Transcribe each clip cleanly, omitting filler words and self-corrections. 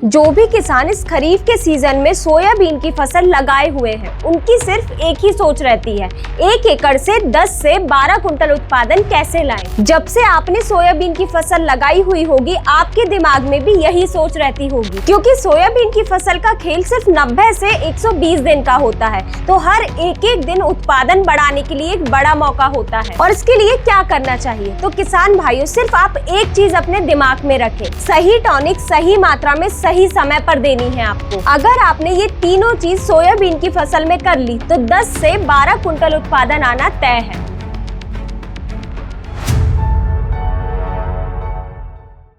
जो भी किसान इस खरीफ के सीजन में सोयाबीन की फसल लगाए हुए हैं, उनकी सिर्फ एक ही सोच रहती है, 1 एकड़ से 10 से 12 कुंटल उत्पादन कैसे लाएं। जब से आपने सोयाबीन की फसल लगाई हुई होगी, आपके दिमाग में भी यही सोच रहती होगी, क्योंकि सोयाबीन की फसल का खेल सिर्फ 90 से 120 दिन का होता है। तो हर एक दिन उत्पादन बढ़ाने के लिए एक बड़ा मौका होता है। और इसके लिए क्या करना चाहिए? तो किसान भाइयों, सिर्फ आप एक चीज अपने दिमाग में रखें, सही टॉनिक सही मात्रा में सही समय पर देनी है आपको। अगर आपने ये तीनों चीज सोयाबीन की फसल में कर ली तो 10 से 12 कुंटल उत्पादन आना तय है।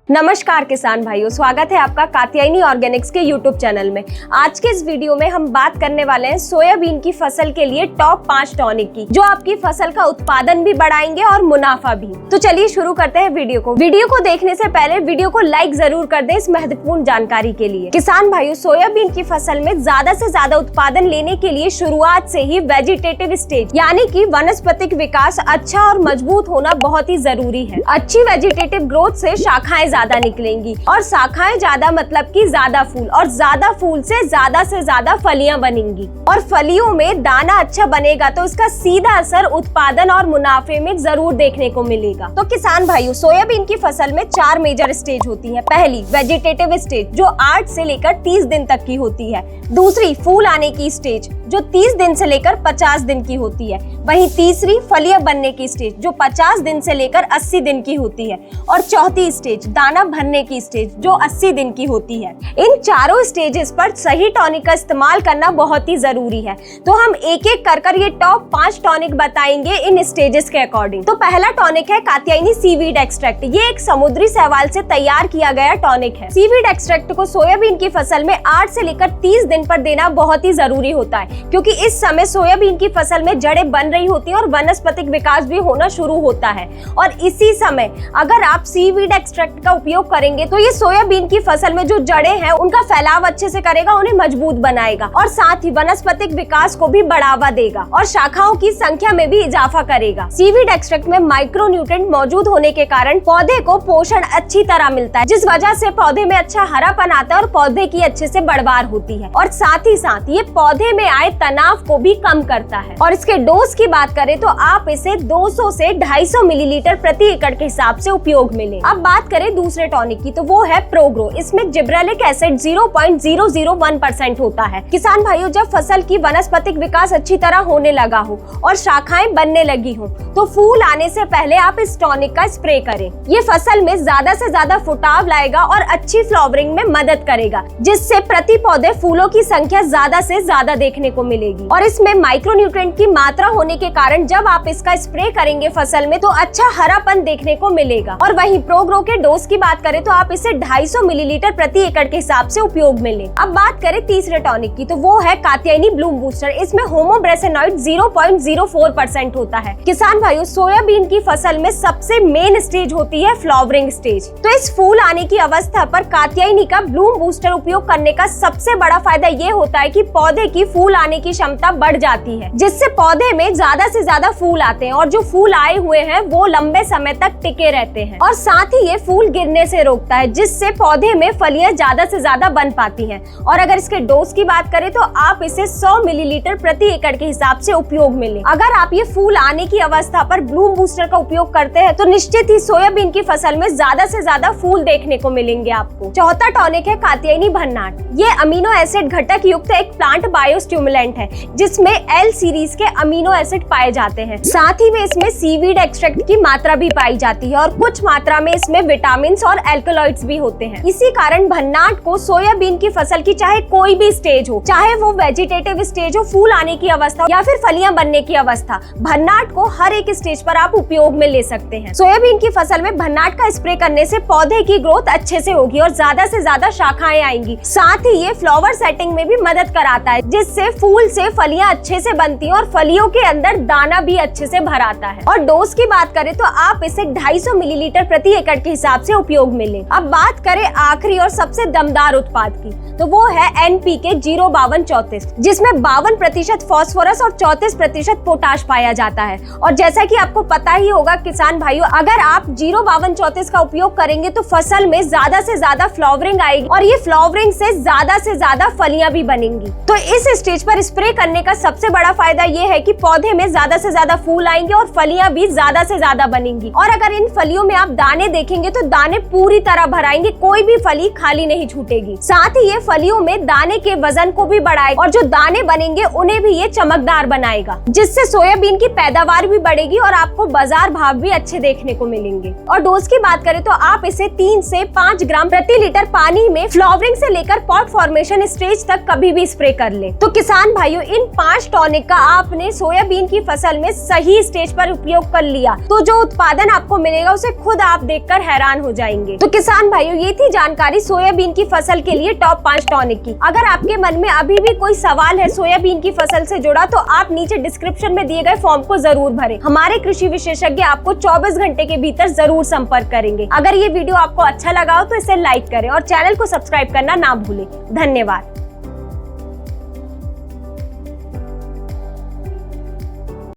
नमस्कार किसान भाइयों, स्वागत है आपका कात्यायनी ऑर्गेनिक्स के YouTube चैनल में। आज के इस वीडियो में हम बात करने वाले हैं सोयाबीन की फसल के लिए टॉप 5 टॉनिक की, जो आपकी फसल का उत्पादन भी बढ़ाएंगे और मुनाफा भी। तो चलिए शुरू करते हैं वीडियो को देखने से पहले वीडियो को लाइक जरूर कर दें इस महत्वपूर्ण जानकारी के लिए। किसान भाइयों, सोयाबीन की फसल में ज्यादा से ज्यादा उत्पादन लेने के लिए शुरुआत से ही वेजिटेटिव स्टेज यानी कि वनस्पतिक विकास अच्छा और मजबूत होना बहुत ही जरूरी है। अच्छी वेजिटेटिव ग्रोथ से शाखाएं ज्यादा निकलेंगी, और शाखाएं ज्यादा मतलब कि ज्यादा फूल, और ज्यादा फूल से ज्यादा फलियां बनेंगी, और फलियों में दाना अच्छा बनेगा तो इसका सीधा असर उत्पादन और मुनाफे में जरूर देखने को मिलेगा। तो किसान भाइयों, सोयाबीन की फसल में 4 मेजर स्टेज होती है। पहली वेजिटेटिव स्टेज, जो 8 से लेकर 30 दिन तक की होती है। दूसरी फूल आने की स्टेज, जो 30 दिन से लेकर 50 दिन की होती है। वहीं तीसरी फलियां बनने की स्टेज, जो 50 दिन से लेकर 80 दिन की होती है। और चौथी स्टेज दाना भरने की स्टेज, जो 80 दिन की होती है। इन चारों स्टेजेस पर सही टॉनिक का इस्तेमाल करना बहुत ही जरूरी है। तो हम एक एक कर ये टॉप 5 टॉनिक बताएंगे इन स्टेजेस के अकॉर्डिंग। तो पहला टॉनिक है कात्यायनी सीवीड एक्सट्रैक्ट। ये एक समुद्री शैवाल से तैयार किया गया टॉनिक है। सीवीड एक्सट्रैक्ट को सोयाबीन की फसल में 8 से लेकर 30 दिन पर देना बहुत ही जरूरी होता है, क्योंकि इस समय सोयाबीन की फसल में जड़ें बन रही होती है और वनस्पतिक विकास भी होना शुरू होता है। और इसी समय अगर आप सीवीड एक्सट्रैक्ट का उपयोग करेंगे तो ये सोयाबीन की फसल में जो जड़ें हैं उनका फैलाव अच्छे से करेगा, उन्हें मजबूत बनाएगा, और साथ ही वनस्पतिक विकास को भी बढ़ावा देगा और शाखाओं की संख्या में भी इजाफा करेगा। सीवीड एक्सट्रैक्ट में माइक्रो न्यूट्रिएंट मौजूद होने के कारण पौधे को पोषण अच्छी तरह मिलता है, जिस वजह से पौधे में अच्छा हरापन आता है और पौधे की अच्छे से बढ़वार होती है। और साथ ही साथ ये पौधे में आए तनाव को भी कम करता है। और इसके डोज की बात करें तो आप इसे 200 से 250 मिलीलीटर प्रति एकड़ के हिसाब से उपयोग में लें। अब बात करें दूसरे टॉनिक की, तो वो है प्रोग्रो। इसमें जिब्रेलिक एसिड 0.001% होता है। किसान भाइयों, जब फसल की वनस्पतिक विकास अच्छी तरह होने लगा हो और शाखाएं बनने लगी हो, तो फूल आने से पहले आप इस टॉनिक का स्प्रे करें। ये फसल में ज्यादा से ज्यादा फुटाव लाएगा और अच्छी फ्लावरिंग में मदद करेगा, जिससे प्रति पौधे फूलों की संख्या ज्यादा से ज्यादा देखने को मिलेगी। और इसमें माइक्रोन्यूट्रिएंट की मात्रा होने के कारण जब आप इसका स्प्रे करेंगे फसल में, तो अच्छा हरापन देखने को मिलेगा। और वहीं प्रोग्रो के डोज की बात करें तो आप इसे 250 मिलीलीटर प्रति एकड़ के हिसाब से उपयोग में लें। अब बात करें तीसरे टॉनिक की, तो वो है कात्यायनी ब्लूम बूस्टर। इसमें होमोब्रेसेनॉइड 0.04% होता है। किसान भाइयों, सोयाबीन की फसल में सबसे मेन स्टेज होती है फ्लावरिंग स्टेज। तो इस फूल आने की अवस्था पर कात्यायनी का ब्लूम बूस्टर उपयोग करने का सबसे बड़ा फायदा ये होता है कि पौधे की फूल आने की क्षमता बढ़ जाती है, जिससे पौधे में ज्यादा से ज्यादा फूल आते हैं, और जो फूल आए हुए हैं वो लंबे समय तक टिके रहते हैं। और साथ ही ये फूल गिरने से रोकता है, जिससे पौधे में फलियां ज्यादा से ज्यादा बन पाती हैं। और अगर इसके डोज की बात करें तो आप इसे 100 मिलीलीटर प्रति एकड़ के हिसाब से उपयोग में लें। अगर आप ये फूल आने की अवस्था पर ब्लूम बूस्टर का उपयोग करते हैं तो निश्चित ही सोयाबीन की फसल में ज्यादा से ज्यादा फूल देखने को मिलेंगे आपको। चौथा टॉनिक है कात्यायनी भन्नाट। ये अमीनो एसिड घटक युक्त एक प्लांट बायोस्टिमुलेंट है, जिसमें एल सीरीज के अमीनो एसिड पाए जाते हैं। साथ ही में इसमें सीवीड एक्सट्रैक्ट की मात्रा भी पाई जाती है, और कुछ मात्रा में इसमें विटामिन और एल्कलॉइड्स भी होते हैं। इसी कारण भन्नाट को सोयाबीन की फसल की चाहे कोई भी स्टेज हो, चाहे वो वेजिटेटिव स्टेज हो, फूल आने की अवस्था या फिर फलियां बनने की अवस्था, भन्नाट को हर एक स्टेज पर आप उपयोग में ले सकते हैं। सोयाबीन की फसल में भन्नाट का स्प्रे करने से पौधे की ग्रोथ अच्छे से होगी और ज्यादा से ज्यादा शाखाएं आएंगी। साथ ही ये फ्लावर सेटिंग में भी मदद कराता है, जिससे फूल से फलियां अच्छे से बनती हैं और फलियों के अंदर दाना भी अच्छे से भर आता है। और डोज की बात करें तो आप इसे 250 मिलीलीटर प्रति एकड़ के हिसाब से उपयोग में लें। अब बात करें आखिरी और सबसे दमदार उत्पाद की, तो वो है NPK 05234, जिसमें 52% फास्फोरस और 34% पोटाश पाया जाता है। और जैसा कि आपको पता ही होगा किसान भाइयों, अगर आप 05234 का उपयोग करेंगे तो फसल में ज्यादा से ज्यादा फ्लावरिंग आएगी और ये फ्लावरिंग से ज्यादा फलियां भी बनेंगी। तो इस स्टेज पर स्प्रे करने का सबसे बड़ा फायदा ये है कि पौधे में ज्यादा से ज्यादा फूल आएंगे और फलियां भी ज्यादा से ज्यादा बनेंगी। और अगर इन फलियों में आप दाने देखेंगे तो दाने पूरी तरह भर आएंगे, कोई भी फली खाली नहीं छूटेगी। साथ ही ये फलियों में दाने के वजन को भी बढ़ाएगा और जो दाने बनेंगे उन्हें भी ये चमकदार बनाएगा, जिससे सोयाबीन की पैदावार भी बढ़ेगी और आपको बाजार भाव भी अच्छे देखने को मिलेंगे। और डोज की बात करें तो आप इसे 3 से 5 ग्राम प्रति लीटर पानी में फ्लावरिंग से लेकर पॉट फॉर्मेशन स्टेज तक कभी भी स्प्रे कर ले। तो किसान भाइयों, इन 5 टॉनिक का आपने सोयाबीन की फसल में सही स्टेज पर उपयोग कर लिया तो जो उत्पादन आपको मिलेगा उसे खुद आप देखकर हैरान हो जाएंगे। तो किसान भाइयों, ये थी जानकारी सोयाबीन की फसल के लिए टॉप 5 टॉनिक की। अगर आपके मन में अभी भी कोई सवाल है सोयाबीन की फसल से जुड़ा तो आप नीचे डिस्क्रिप्शन में दिए गए फॉर्म को जरूर भरें। हमारे कृषि विशेषज्ञ आपको 24 घंटे के भीतर जरूर संपर्क करेंगे। अगर ये वीडियो आपको अच्छा लगा हो तो इसे लाइक करें और चैनल को सब्सक्राइब करना ना भूलें। धन्यवाद।